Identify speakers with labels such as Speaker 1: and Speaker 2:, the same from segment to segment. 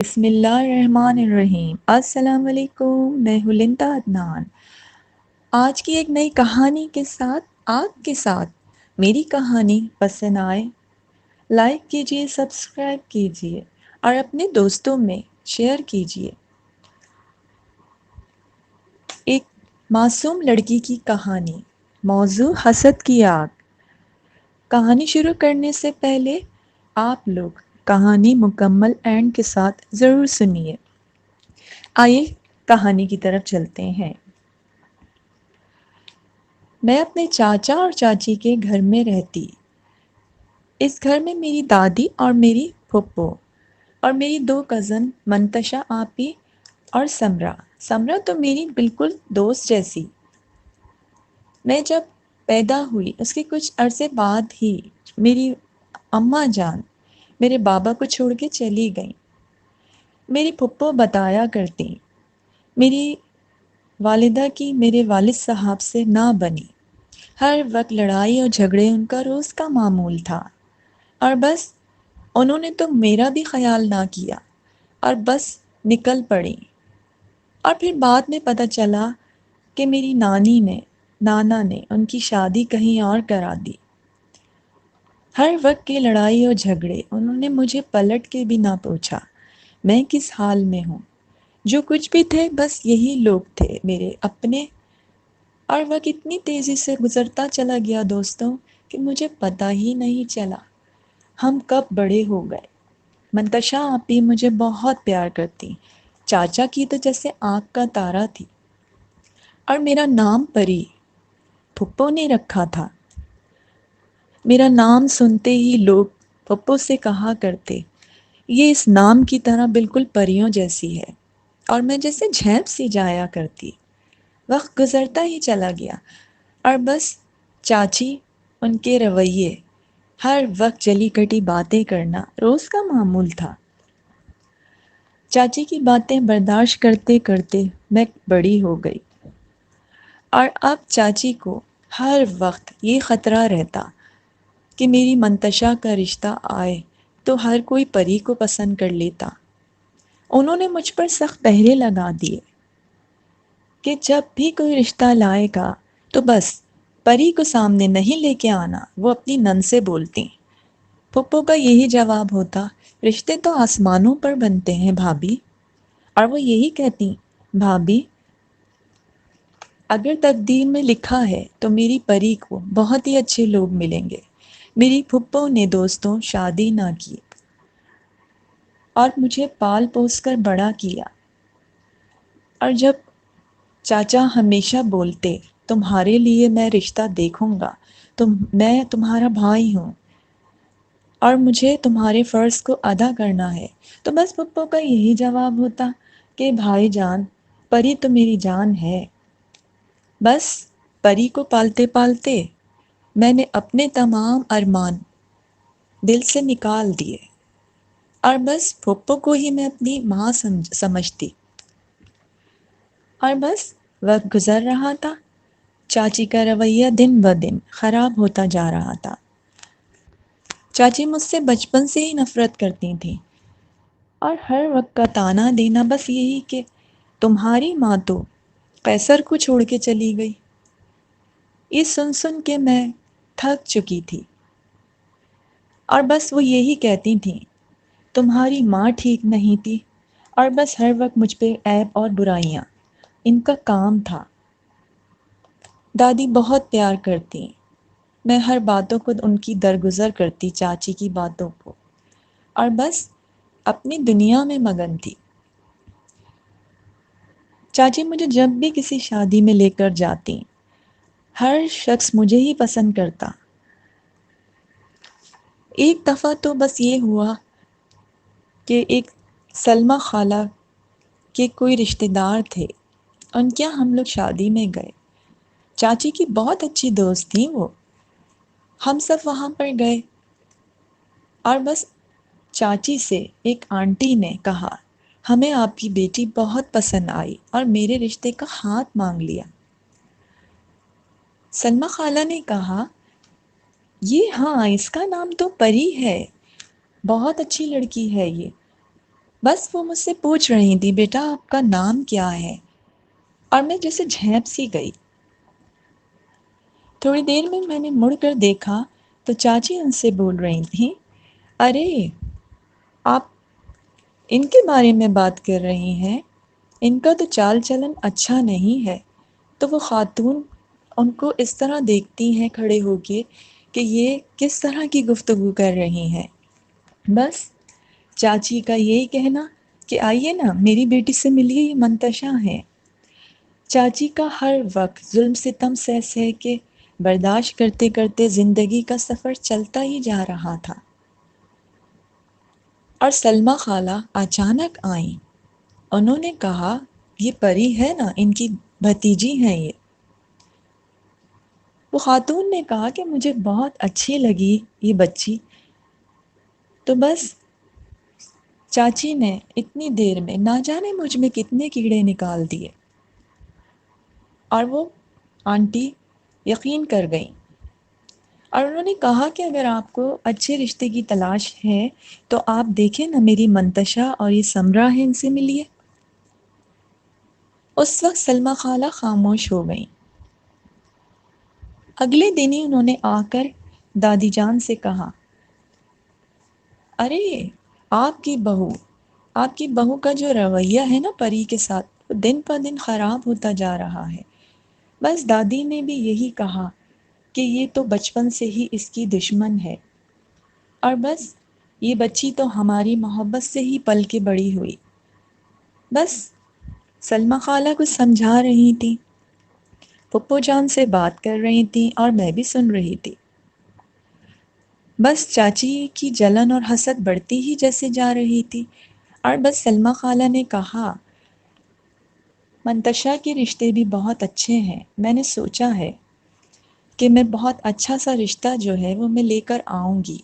Speaker 1: بسم اللہ الرحمن الرحیم۔ السلام علیکم، میں ہوں لنتا عدنان۔ آج کی ایک نئی کہانی کے ساتھ آپ کے ساتھ میری کہانی پسند آئے لائک کیجئے، سبسکرائب کیجئے اور اپنے دوستوں میں شیئر کیجئے۔ ایک معصوم لڑکی کی کہانی، موضوع حسد کی آگ۔ کہانی شروع کرنے سے پہلے آپ لوگ کہانی مکمل اینڈ کے ساتھ ضرور سنیے۔ آئیے کہانی کی طرف چلتے ہیں۔ میں اپنے چاچا اور چاچی کے گھر میں رہتی۔ اس گھر میں میری دادی اور میری پھپھو اور میری دو کزن منتشا آپی اور سمرا۔ سمرا تو میری بالکل دوست جیسی۔ میں جب پیدا ہوئی اس کے کچھ عرصے بعد ہی میری اماں جان میرے بابا کو چھوڑ کے چلی گئیں۔ میری پھپھو بتایا کرتی میری والدہ کی میرے والد صاحب سے نہ بنی۔ ہر وقت لڑائی اور جھگڑے ان کا روز کا معمول تھا، اور بس انہوں نے تو میرا بھی خیال نہ کیا اور بس نکل پڑی۔ اور پھر بعد میں پتہ چلا کہ میری نانا نے ان کی شادی کہیں اور کرا دی۔ ہر وقت کی لڑائی اور جھگڑے، انہوں نے مجھے پلٹ کے بھی نہ پوچھا میں کس حال میں ہوں۔ جو کچھ بھی تھے بس یہی لوگ تھے میرے اپنے۔ اور وقت اتنی تیزی سے گزرتا چلا گیا دوستوں کہ مجھے پتہ ہی نہیں چلا ہم کب بڑے ہو گئے۔ منتشا آپی مجھے بہت پیار کرتی، چاچا کی تو جیسے آنکھ کا تارا تھی، اور میرا نام پری پھپھو نے رکھا تھا۔ میرا نام سنتے ہی لوگ پھپھو سے کہا کرتے یہ اس نام کی طرح بالکل پریوں جیسی ہے، اور میں جیسے جھیپ سی جایا کرتی۔ وقت گزرتا ہی چلا گیا، اور بس چاچی، ان کے رویے، ہر وقت جلی کٹی باتیں کرنا روز کا معمول تھا۔ چاچی کی باتیں برداشت کرتے کرتے میں بڑی ہو گئی، اور اب چاچی کو ہر وقت یہ خطرہ رہتا کہ میری منتشا کا رشتہ آئے تو ہر کوئی پری کو پسند کر لیتا۔ انہوں نے مجھ پر سخت پہرے لگا دیے کہ جب بھی کوئی رشتہ لائے گا تو بس پری کو سامنے نہیں لے کے آنا، وہ اپنی نند سے بولتی۔ پھپھو کا یہی جواب ہوتا، رشتے تو آسمانوں پر بنتے ہیں بھابھی۔ اور وہ یہی کہتی، بھابھی اگر تقدیر میں لکھا ہے تو میری پری کو بہت ہی اچھے لوگ ملیں گے۔ میری پھپھو نے دوستوں شادی نہ کی اور مجھے پال پوس کر بڑا کیا، اور جب چاچا ہمیشہ بولتے تمہارے لیے میں رشتہ دیکھوں گا، میں تمہارا بھائی ہوں اور مجھے تمہارے فرض کو ادا کرنا ہے، تو بس پھپھو کا یہی جواب ہوتا کہ بھائی جان، پری تو میری جان ہے۔ بس پری کو پالتے پالتے میں نے اپنے تمام ارمان دل سے نکال دیے، اور بس پھپھو کو ہی میں اپنی ماں سمجھتی۔ اور بس وقت گزر رہا تھا، چاچی کا رویہ دن بدن خراب ہوتا جا رہا تھا۔ چاچی مجھ سے بچپن سے ہی نفرت کرتی تھیں، اور ہر وقت کا طعنہ دینا بس یہی کہ تمہاری ماں تو قیصر کو چھوڑ کے چلی گئی۔ یہ سن سن کے میں تھک چکی تھی، اور بس وہ یہی کہتی تھیں تمہاری ماں ٹھیک نہیں تھی، اور بس ہر وقت مجھ پہ عیب اور برائیاں ان کا کام تھا۔ دادی بہت پیار کرتی، میں ہر باتوں کو ان کی درگزر کرتی چاچی کی باتوں کو، اور بس اپنی دنیا میں مگن تھی۔ چاچی مجھے جب بھی کسی شادی میں لے کر جاتی، ہر شخص مجھے ہی پسند کرتا۔ ایک دفعہ تو بس یہ ہوا کہ ایک سلمیٰ خالہ کے کوئی رشتہ دار تھے، ان کے یہاں ہم لوگ شادی میں گئے۔ چاچی کی بہت اچھی دوست تھیں وہ، ہم سب وہاں پر گئے، اور بس چاچی سے ایک آنٹی نے کہا ہمیں آپ کی بیٹی بہت پسند آئی اور میرے رشتے کا ہاتھ مانگ لیا۔ سلمیٰ خالہ نے کہا یہ ہاں، اس کا نام تو پری ہے، بہت اچھی لڑکی ہے یہ۔ بس وہ مجھ سے پوچھ رہی تھی بیٹا آپ کا نام کیا ہے، اور میں جیسے جھینپ سی گئی۔ تھوڑی دیر میں نے مڑ کر دیکھا تو چاچی ان سے بول رہی تھیں، ارے آپ ان کے بارے میں بات کر رہی ہیں، ان کا تو چال چلن اچھا نہیں ہے۔ تو وہ خاتون ان کو اس طرح دیکھتی ہیں کھڑے ہو کے کہ یہ کس طرح کی گفتگو کر رہی ہیں۔ بس چاچی کا یہی کہنا کہ آئیے نا میری بیٹی سے ملیے، یہ منتشا ہے۔ چاچی کا ہر وقت ظلم ستم سہ سہ کے برداشت کرتے کرتے زندگی کا سفر چلتا ہی جا رہا تھا، اور سلمیٰ خالہ اچانک آئیں۔ انہوں نے کہا یہ پری ہے نا، ان کی بھتیجی ہیں یہ۔ وہ خاتون نے کہا کہ مجھے بہت اچھی لگی یہ بچی۔ تو بس چاچی نے اتنی دیر میں نہ جانے مجھ میں کتنے کیڑے نکال دیے، اور وہ آنٹی یقین کر گئیں، اور انہوں نے کہا کہ اگر آپ کو اچھے رشتے کی تلاش ہے تو آپ دیکھیں نا میری منتشا اور یہ سمرا ہے، ان سے ملیے۔ اس وقت سلمیٰ خالہ خاموش ہو گئیں۔ اگلے دن ہی انہوں نے آ کر دادی جان سے کہا، ارے آپ کی بہو کا جو رویہ ہے نا پری کے ساتھ، وہ دن پہ دن خراب ہوتا جا رہا ہے۔ بس دادی نے بھی یہی کہا کہ یہ تو بچپن سے ہی اس کی دشمن ہے، اور بس یہ بچی تو ہماری محبت سے ہی پل کے بڑی ہوئی۔ بس سلمیٰ خالہ کو سمجھا رہی تھی، پھپھو جان سے بات کر رہی تھی، اور میں بھی سن رہی تھی۔ بس چاچی کی جلن اور حسد بڑھتی ہی جیسے جا رہی تھی، اور بس سلمیٰ خالہ نے کہا، منتشا کے رشتے بھی بہت اچھے ہیں، میں نے سوچا ہے کہ میں بہت اچھا سا رشتہ جو ہے وہ میں لے کر آؤں گی۔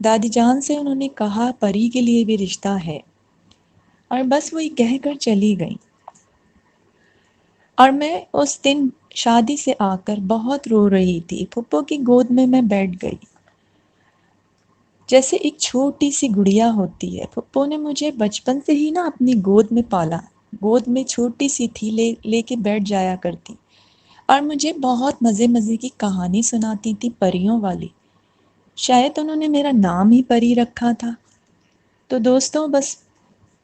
Speaker 1: دادی جان سے انہوں نے کہا پری کے لیے بھی رشتہ ہے، اور بس وہی کہہ کر چلی گئیں۔ اور میں اس دن شادی سے آ کر بہت رو رہی تھی، پھپھو کی گود میں بیٹھ گئی جیسے ایک چھوٹی سی گڑیا ہوتی ہے۔ پھپھو نے مجھے بچپن سے ہی نا اپنی گود میں پالا، گود میں چھوٹی سی تھی، لے کے بیٹھ جایا کرتی، اور مجھے بہت مزے مزے کی کہانی سناتی تھی پریوں والی۔ شاید انہوں نے میرا نام ہی پری رکھا تھا۔ تو دوستوں، بس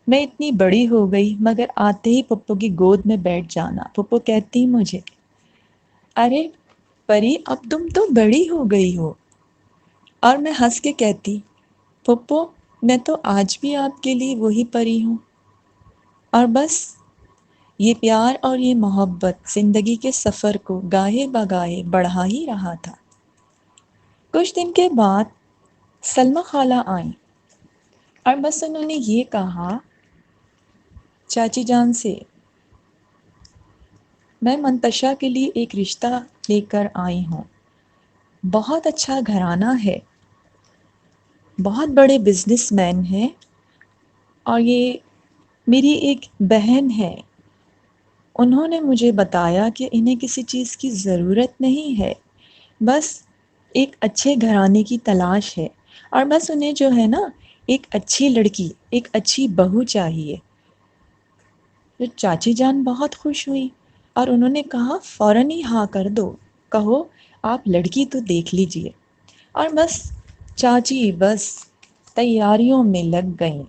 Speaker 1: میں اتنی بڑی ہو گئی، مگر آتے ہی پھپھو کی گود میں بیٹھ جانا۔ پھپھو کہتی مجھے، ارے پری اب تم تو بڑی ہو گئی ہو، اور میں ہنس کے کہتی، پھپھو میں تو آج بھی آپ کے لیے وہی پری ہوں۔ اور بس یہ پیار اور یہ محبت زندگی کے سفر کو گاہے بگاہے بڑھا ہی رہا تھا۔ کچھ دن کے بعد سلمیٰ خالہ آئیں، اور بس انہوں نے یہ کہا چاچی جان سے، میں منتشا کے لیے ایک رشتہ لے کر آئی ہوں، بہت اچھا گھرانہ ہے، بہت بڑے بزنس مین ہیں، اور یہ میری ایک بہن ہے۔ انہوں نے مجھے بتایا کہ انہیں کسی چیز کی ضرورت نہیں ہے، بس ایک اچھے گھرانے کی تلاش ہے، اور بس انہیں جو ہے نا ایک اچھی لڑکی، ایک اچھی بہو چاہیے۔ تو چاچی جان بہت خوش ہوئی، اور انہوں نے کہا فوراً ہی ہاں کر دو، کہو آپ لڑکی تو دیکھ لیجئے۔ اور بس چاچی بس تیاریوں میں لگ گئیں۔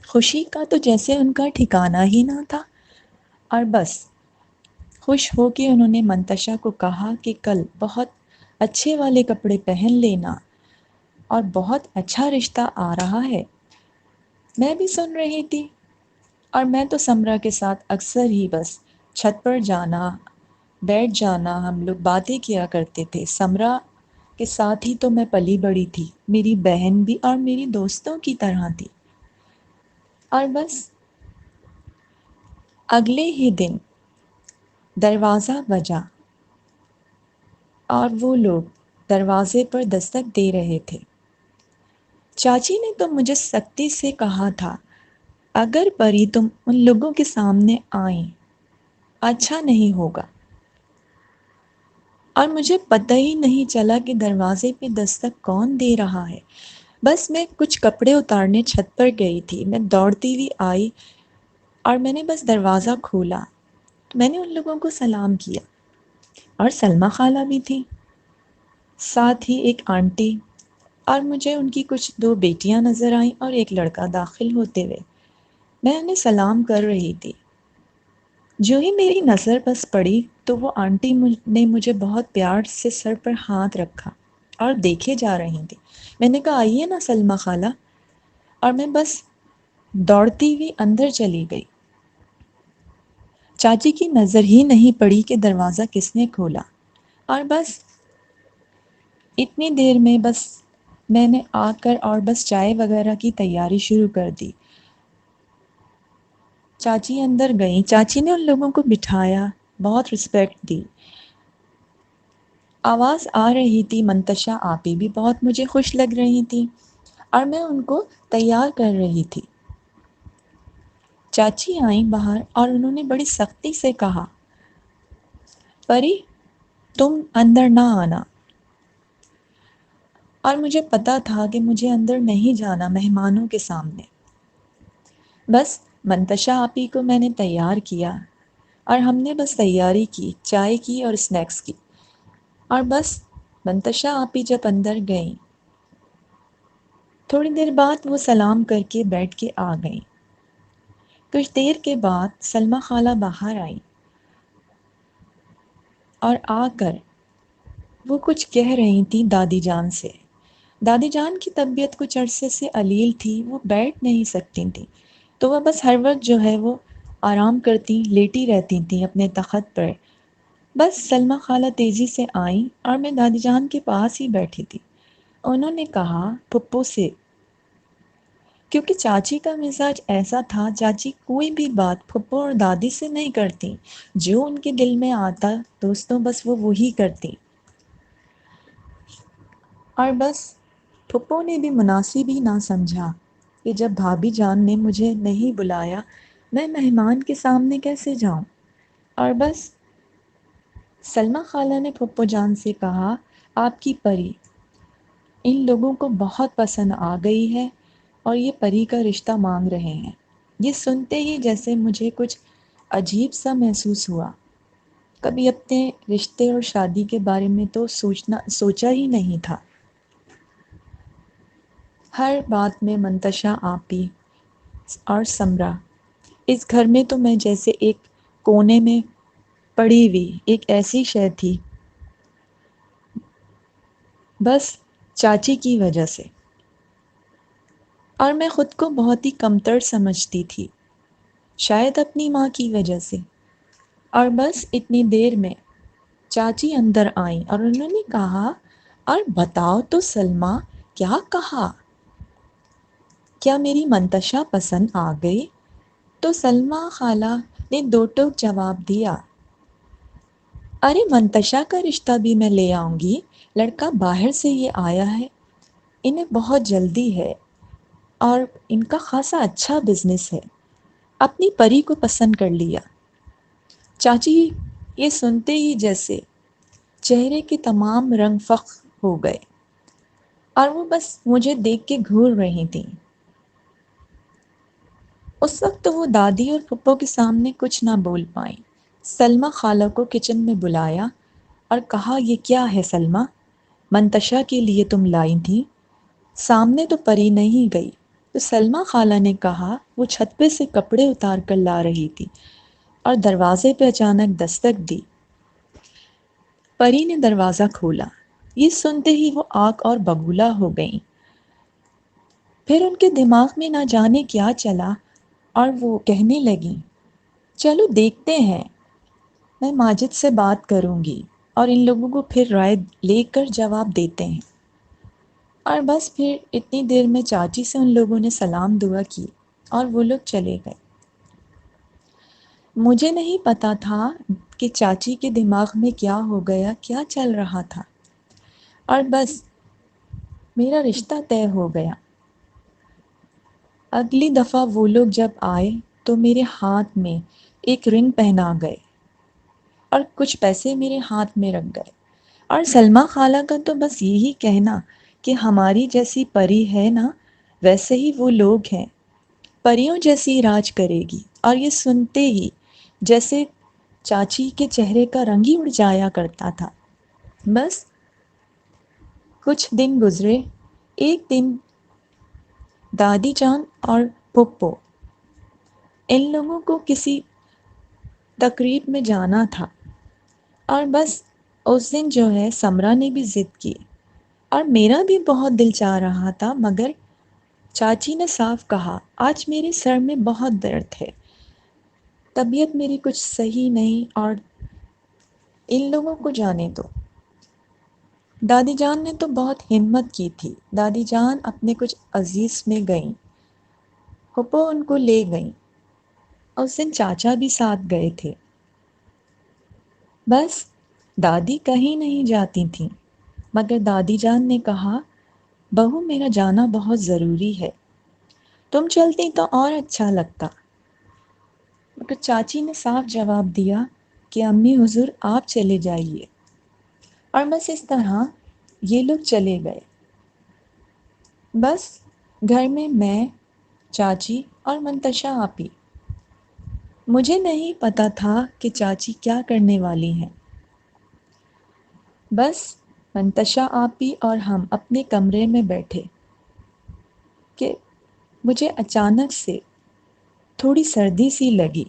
Speaker 1: خوشی کا تو جیسے ان کا ٹھکانہ ہی نہ تھا، اور بس خوش ہو کے انہوں نے منتشا کو کہا کہ کل بہت اچھے والے کپڑے پہن لینا، اور بہت اچھا رشتہ آ رہا ہے۔ میں بھی سن رہی تھی، اور میں تو سمرا کے ساتھ اکثر ہی بس چھت پر جانا، بیٹھ جانا، ہم لوگ باتیں کیا کرتے تھے۔ سمرا کے ساتھ ہی تو میں پلی بڑی تھی، میری بہن بھی اور میری دوستوں کی طرح تھی۔ اور بس اگلے ہی دن دروازہ بجا، اور وہ لوگ دروازے پر دستک دے رہے تھے۔ چاچی نے تو مجھے سختی سے کہا تھا، اگر پری تم ان لوگوں کے سامنے آئیں اچھا نہیں ہوگا، اور مجھے پتہ ہی نہیں چلا کہ دروازے پہ دستک کون دے رہا ہے۔ بس میں کچھ کپڑے اتارنے چھت پر گئی تھی، میں دوڑتی ہوئی آئی اور میں نے بس دروازہ کھولا تو میں نے ان لوگوں کو سلام کیا، اور سلمیٰ خالہ بھی تھی، ساتھ ہی ایک آنٹی، اور مجھے ان کی کچھ دو بیٹیاں نظر آئیں اور ایک لڑکا داخل ہوتے ہوئے۔ میں انہیں سلام کر رہی تھی، جو ہی میری نظر بس پڑی تو وہ آنٹی نے مجھے بہت پیار سے سر پر ہاتھ رکھا اور دیکھے جا رہی تھی۔ میں نے کہا آئیے نا سلمیٰ خالہ، اور میں بس دوڑتی ہوئی اندر چلی گئی۔ چاچی کی نظر ہی نہیں پڑی کہ دروازہ کس نے کھولا، اور بس اتنی دیر میں بس میں نے آ کر اور بس چائے وغیرہ کی تیاری شروع کر دی۔ چاچی اندر گئیں، چاچی نے ان لوگوں کو بٹھایا، بہت رسپیکٹ دی۔ آواز آ رہی تھی، منتشا آپی بھی بہت مجھے خوش لگ رہی تھی اور میں ان کو تیار کر رہی تھی۔ چاچی آئیں باہر اور انہوں نے بڑی سختی سے کہا، پری تم اندر نہ آنا، اور مجھے پتا تھا کہ مجھے اندر نہیں جانا مہمانوں کے سامنے۔ بس منتشا آپی کو میں نے تیار کیا اور ہم نے بس تیاری کی، چائے کی اور اسنیکس کی، اور بس منتشا آپی جب اندر گئیں تھوڑی دیر بعد وہ سلام کر کے بیٹھ کے آ گئیں۔ کچھ دیر کے بعد سلمیٰ خالہ باہر آئیں اور آ کر وہ کچھ کہہ رہی تھیں دادی جان سے۔ دادی جان کی طبیعت کچھ عرصے سے علیل تھی، وہ بیٹھ نہیں سکتی تھیں، تو وہ بس ہر وقت جو ہے وہ آرام کرتی، لیٹی رہتی تھیں اپنے تخت پر۔ بس سلمیٰ خالہ تیزی سے آئیں اور میں دادی جان کے پاس ہی بیٹھی تھی۔ انہوں نے کہا پھپھو سے، کیونکہ چاچی کا مزاج ایسا تھا، چاچی کوئی بھی بات پھپھو اور دادی سے نہیں کرتی، جو ان کے دل میں آتا دوستوں بس وہ وہی کرتی۔ اور بس پھپھو نے بھی مناسب ہی نہ سمجھا کہ جب بھابھی جان نے مجھے نہیں بلایا میں مہمان کے سامنے کیسے جاؤں، اور بس سلمیٰ خالہ نے پھپھو جان سے کہا آپ کی پری ان لوگوں کو بہت پسند آ گئی ہے اور یہ پری کا رشتہ مانگ رہے ہیں۔ یہ سنتے ہی جیسے مجھے کچھ عجیب سا محسوس ہوا، کبھی اپنے رشتے اور شادی کے بارے میں تو سوچا ہی نہیں تھا۔ ہر بات میں منتشا آپی اور سمرا، اس گھر میں تو میں جیسے ایک کونے میں پڑی ہوئی ایک ایسی شے تھی، بس چاچی کی وجہ سے، اور میں خود کو بہت ہی کمتر سمجھتی تھی، شاید اپنی ماں کی وجہ سے۔ اور بس اتنی دیر میں چاچی اندر آئیں اور انہوں نے کہا اور بتاؤ تو سلمیٰ کیا کہا، کیا میری منتشا پسند آ گئی؟ تو سلمیٰ خالہ نے دو ٹوک جواب دیا، ارے منتشا کا رشتہ بھی میں لے آؤں گی، لڑکا باہر سے یہ آیا ہے، انہیں بہت جلدی ہے اور ان کا خاصا اچھا بزنس ہے، اپنی پری کو پسند کر لیا۔ چاچی یہ سنتے ہی جیسے چہرے کے تمام رنگ فخ ہو گئے اور وہ بس مجھے دیکھ کے گھور رہی تھیں۔ اس وقت وہ دادی اور پھپھو کے سامنے کچھ نہ بول پائیں۔ سلمیٰ خالہ کو کچن میں بلایا اور کہا یہ کیا ہے سلمیٰ، منتشا کے لیے تم لائی تھی؟ سامنے تو پری نہیں گئی۔ تو سلمیٰ خالہ نے کہا وہ چھت پہ سے کپڑے اتار کر لا رہی تھی اور دروازے پہ اچانک دستک دی۔ پری نے دروازہ کھولا، یہ سنتے ہی وہ آگ اور بگولا ہو گئیں۔ پھر ان کے دماغ میں نہ جانے کیا چلا اور وہ کہنے لگیں، چلو دیکھتے ہیں، میں ماجد سے بات کروں گی اور ان لوگوں کو پھر رائے لے کر جواب دیتے ہیں۔ اور بس پھر اتنی دیر میں چاچی سے ان لوگوں نے سلام دعا کی اور وہ لوگ چلے گئے۔ مجھے نہیں پتا تھا کہ چاچی کے دماغ میں کیا ہو گیا، کیا چل رہا تھا، اور بس میرا رشتہ طے ہو گیا۔ اگلی دفعہ وہ لوگ جب آئے تو میرے ہاتھ میں ایک رنگ پہنا گئے اور کچھ پیسے میرے ہاتھ میں رکھ گئے، اور سلمیٰ خالہ کا تو بس یہی کہنا کہ ہماری جیسی پری ہے نا ویسے ہی وہ لوگ ہیں، پریوں جیسی راج کرے گی۔ اور یہ سنتے ہی جیسے چاچی کے چہرے کا رنگ ہی اڑ جایا کرتا تھا۔ بس کچھ دن گزرے۔ ایک دن دادی جان اور پھپھو ان لوگوں کو کسی تقریب میں جانا تھا، اور بس اس دن جو ہے سمرا نے بھی ضد کی اور میرا بھی بہت دل چاہ رہا تھا، مگر چاچی نے صاف کہا آج میرے سر میں بہت درد ہے، طبیعت میری کچھ صحیح نہیں اور ان لوگوں کو جانے دو۔ دادی جان نے تو بہت ہمت کی تھی۔ دادی جان اپنے کچھ عزیز میں گئیں، پھپھو ان کو لے گئیں، اس دن چاچا بھی ساتھ گئے تھے۔ بس دادی کہیں نہیں جاتی تھیں، مگر دادی جان نے کہا بہو میرا جانا بہت ضروری ہے، تم چلتی تو اور اچھا لگتا۔ مگر چاچی نے صاف جواب دیا کہ امی حضور آپ چلے جائیے، اور بس اس طرح یہ لوگ چلے گئے۔ بس گھر میں چاچی اور منتشا آپی۔ مجھے نہیں پتا تھا کہ چاچی کیا کرنے والی ہیں۔ بس منتشا آپی اور ہم اپنے کمرے میں بیٹھے کہ مجھے اچانک سے تھوڑی سردی سی لگی۔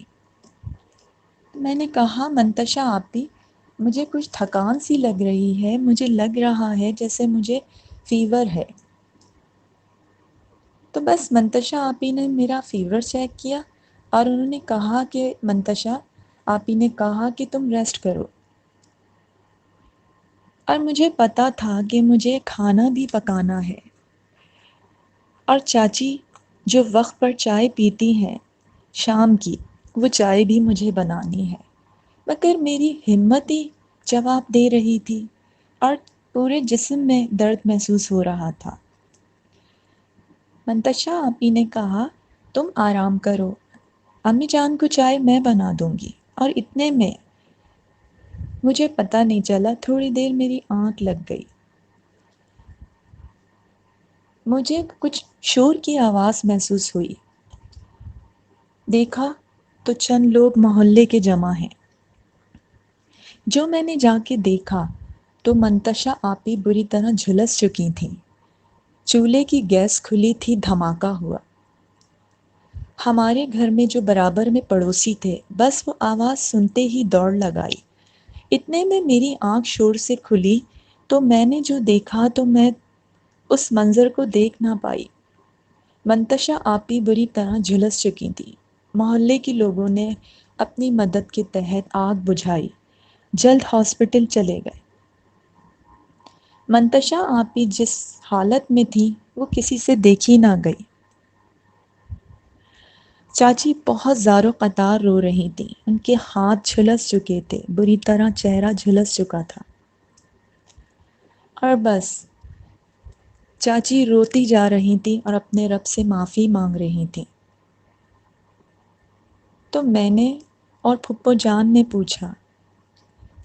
Speaker 1: میں نے کہا منتشا آپی مجھے کچھ تھکان سی لگ رہی ہے، مجھے لگ رہا ہے جیسے مجھے فیور ہے۔ تو بس منتشا آپی نے میرا فیور چیک کیا اور انہوں نے کہا کہ منتشا آپی نے کہا کہ تم ریسٹ کرو، اور مجھے پتا تھا کہ مجھے کھانا بھی پکانا ہے، اور چاچی جو وقت پر چائے پیتی ہیں شام کی وہ چائے بھی مجھے بنانی ہے، مگر میری ہمت ہی جواب دے رہی تھی اور پورے جسم میں درد محسوس ہو رہا تھا۔ منتشا آپی نے کہا تم آرام کرو، امی جان کو چائے میں بنا دوں گی، اور اتنے میں مجھے پتہ نہیں چلا تھوڑی دیر میری آنکھ لگ گئی۔ مجھے کچھ شور کی آواز محسوس ہوئی، دیکھا تو چند لوگ محلے کے جمع ہیں۔ جو میں نے جا کے دیکھا تو منتشا آپی بری طرح جھلس چکی تھیں، چولہے کی گیس کھلی تھی، دھماکہ ہوا۔ ہمارے گھر میں جو برابر میں پڑوسی تھے بس وہ آواز سنتے ہی دوڑ لگائی۔ اتنے میں میری آنکھ شور سے کھلی تو میں نے جو دیکھا تو میں اس منظر کو دیکھ نہ پائی۔ منتشا آپی بری طرح جھلس چکی تھی۔ محلے کے لوگوں نے اپنی مدد کے تحت آگ بجھائی، جلد ہاسپٹل چلے گئے۔ منتشا آپی جس حالت میں تھی وہ کسی سے دیکھی نہ گئی۔ چاچی بہت زار و قطار رو رہی تھیں، ان کے ہاتھ جھلس چکے تھے، بری طرح چہرہ جھلس چکا تھا، اور بس چاچی روتی جا رہی تھیں اور اپنے رب سے معافی مانگ رہی تھیں۔ تو میں نے اور پھپھو جان نے پوچھا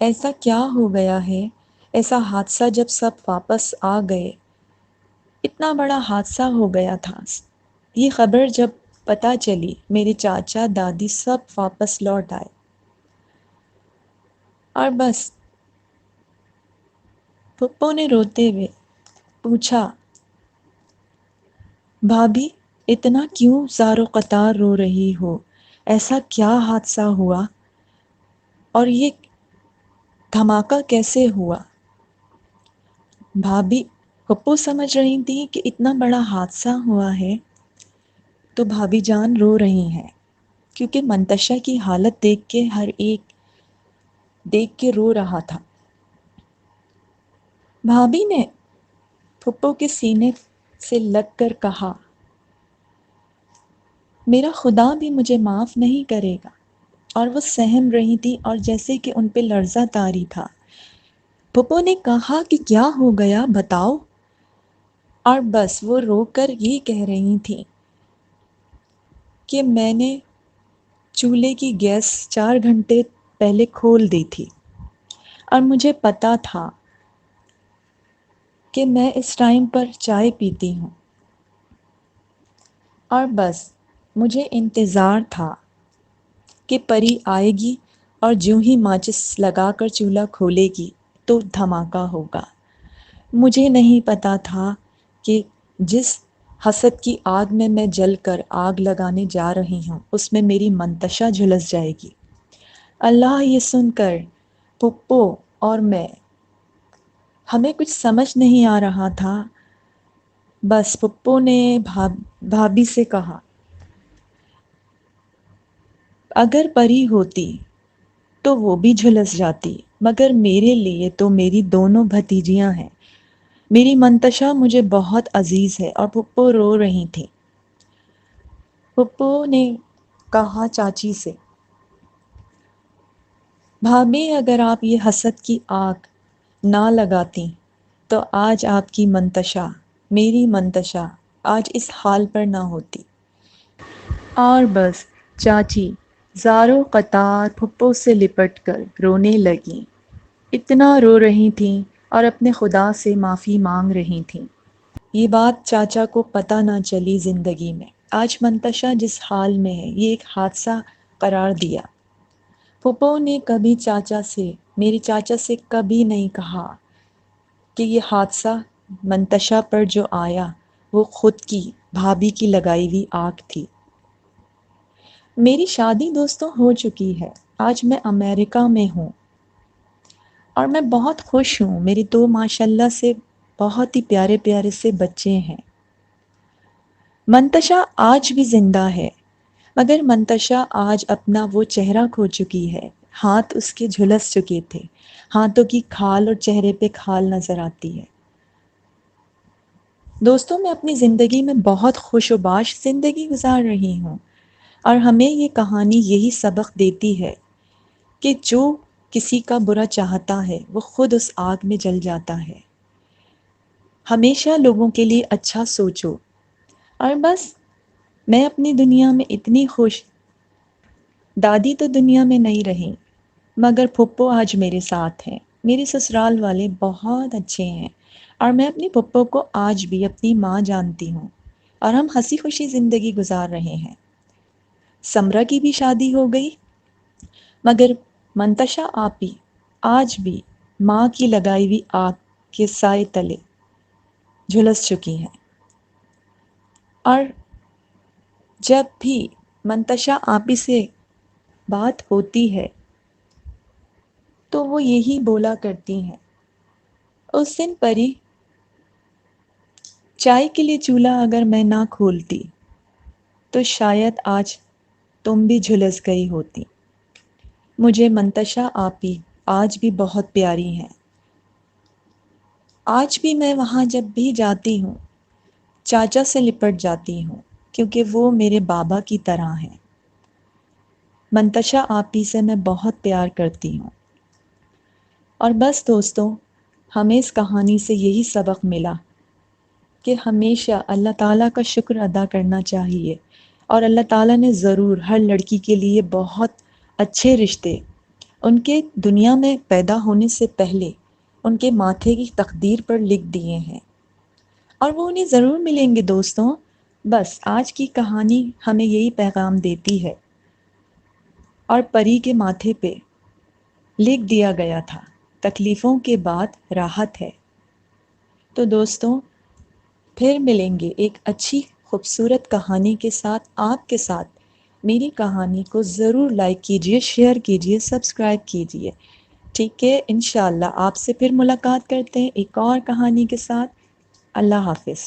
Speaker 1: ایسا کیا ہو گیا ہے؟ ایسا حادثہ جب سب واپس آ گئے، اتنا بڑا حادثہ ہو گیا تھا، یہ خبر جب پتہ چلی میرے چاچا دادی سب واپس لوٹ آئے، اور بس پھپھو نے روتے ہوئے پوچھا بھابھی اتنا کیوں زار و قطار رو رہی ہو؟ ایسا کیا حادثہ ہوا اور یہ دھماکہ کیسے ہوا؟ بھابھی پھپھو سمجھ رہی تھی کہ اتنا بڑا حادثہ ہوا ہے تو بھابھی جان رو رہی ہیں، کیونکہ منتشا کی حالت دیکھ کے ہر ایک دیکھ کے رو رہا تھا۔ بھابھی نے پھپھو کے سینے سے لگ کر کہا میرا خدا بھی مجھے معاف نہیں کرے گا، اور وہ سہم رہی تھی اور جیسے کہ ان پہ لرزہ طاری تھا۔ پھپھو نے کہا کہ کیا ہو گیا بتاؤ، اور بس وہ رو کر یہ کہہ رہی تھیں کہ میں نے چولہے کی گیس 4 گھنٹے پہلے کھول دی تھی، اور مجھے پتا تھا کہ میں اس ٹائم پر چائے پیتی ہوں اور بس مجھے انتظار تھا کہ پری آئے گی اور جوں ہی ماچس لگا کر چولہا کھولے گی تو دھماکہ ہوگا۔ مجھے نہیں پتا تھا کہ جس حسد کی آگ میں جل کر آگ لگانے جا رہی ہوں اس میں میری منتشا جھلس جائے گی۔ اللہ یہ سن کر پھپھو اور میں ہمیں کچھ سمجھ نہیں آ رہا تھا۔ بس پھپھو نے بھابھی سے کہا اگر پری ہوتی تو وہ بھی جھلس جاتی، مگر میرے لیے تو میری دونوں بھتیجیاں ہیں۔ میری منتشا مجھے بہت عزیز ہے۔ اور پھپھو رو رہی تھی۔ پھپھو نے کہا چاچی سے بھابھی اگر آپ یہ حسد کی آگ نہ لگاتی تو آج آپ کی منتشا، میری منتشا آج اس حال پر نہ ہوتی۔ اور بس چاچی زاروں قطار پھپھو سے لپٹ کر رونے لگیں۔ اتنا رو رہی تھیں اور اپنے خدا سے معافی مانگ رہی تھیں۔ یہ بات چاچا کو پتہ نہ چلی زندگی میں۔ آج منتشا جس حال میں ہے یہ ایک حادثہ قرار دیا۔ پھپھو نے کبھی میرے چاچا سے کبھی نہیں کہا کہ یہ حادثہ منتشا پر جو آیا وہ خود کی بھابھی کی لگائی ہوئی آگ تھی۔ میری شادی دوستوں ہو چکی ہے۔ آج میں امریکہ میں ہوں اور میں بہت خوش ہوں۔ میری دو ماشاءاللہ سے بہت ہی پیارے پیارے سے بچے ہیں۔ منتشا آج بھی زندہ ہے، مگر منتشا آج اپنا وہ چہرہ کھو چکی ہے۔ ہاتھ اس کے جھلس چکے تھے، ہاتھوں کی کھال اور چہرے پہ کھال نظر آتی ہے۔ دوستوں میں اپنی زندگی میں بہت خوش و باش زندگی گزار رہی ہوں، اور ہمیں یہ کہانی یہی سبق دیتی ہے کہ جو کسی کا برا چاہتا ہے وہ خود اس آگ میں جل جاتا ہے۔ ہمیشہ لوگوں کے لیے اچھا سوچو۔ اور بس میں اپنی دنیا میں اتنی خوش، دادی تو دنیا میں نہیں رہی مگر پھپھو آج میرے ساتھ ہیں۔ میرے سسرال والے بہت اچھے ہیں اور میں اپنی پھپھو کو آج بھی اپنی ماں جانتی ہوں، اور ہم ہنسی خوشی زندگی گزار رہے ہیں۔ سمرا کی بھی شادی ہو گئی، مگر منتشا آپی آج بھی ماں کی لگائی ہوئی آگ کے سائے تلے جھلس چکی ہیں۔ اور جب بھی منتشا آپی سے بات ہوتی ہے تو وہ یہی بولا کرتی ہیں اس دن پری چائے کے لیے چولہا اگر میں نہ کھولتی تو شاید آج تم بھی جھلس گئی ہوتی۔ مجھے منتشا آپی آج بھی بہت پیاری ہیں۔ آج بھی میں وہاں جب بھی جاتی ہوں چاچا سے لپٹ جاتی ہوں، کیونکہ وہ میرے بابا کی طرح ہیں۔ منتشا آپی سے میں بہت پیار کرتی ہوں۔ اور بس دوستوں، ہمیں اس کہانی سے یہی سبق ملا کہ ہمیشہ اللہ تعالیٰ کا شکر ادا کرنا چاہیے، اور اللہ تعالیٰ نے ضرور ہر لڑکی کے لیے بہت اچھے رشتے ان کے دنیا میں پیدا ہونے سے پہلے ان کے ماتھے کی تقدیر پر لکھ دیے ہیں، اور وہ انہیں ضرور ملیں گے دوستوں۔ بس آج کی کہانی ہمیں یہی پیغام دیتی ہے، اور پری کے ماتھے پہ لکھ دیا گیا تھا تکلیفوں کے بعد راحت ہے۔ تو دوستوں پھر ملیں گے ایک اچھی خوبصورت کہانی کے ساتھ۔ آپ کے ساتھ میری کہانی کو ضرور لائک کیجئے، شیئر کیجئے، سبسکرائب کیجئے، ٹھیک ہے؟ انشاءاللہ آپ سے پھر ملاقات کرتے ہیں ایک اور کہانی کے ساتھ۔ اللہ حافظ۔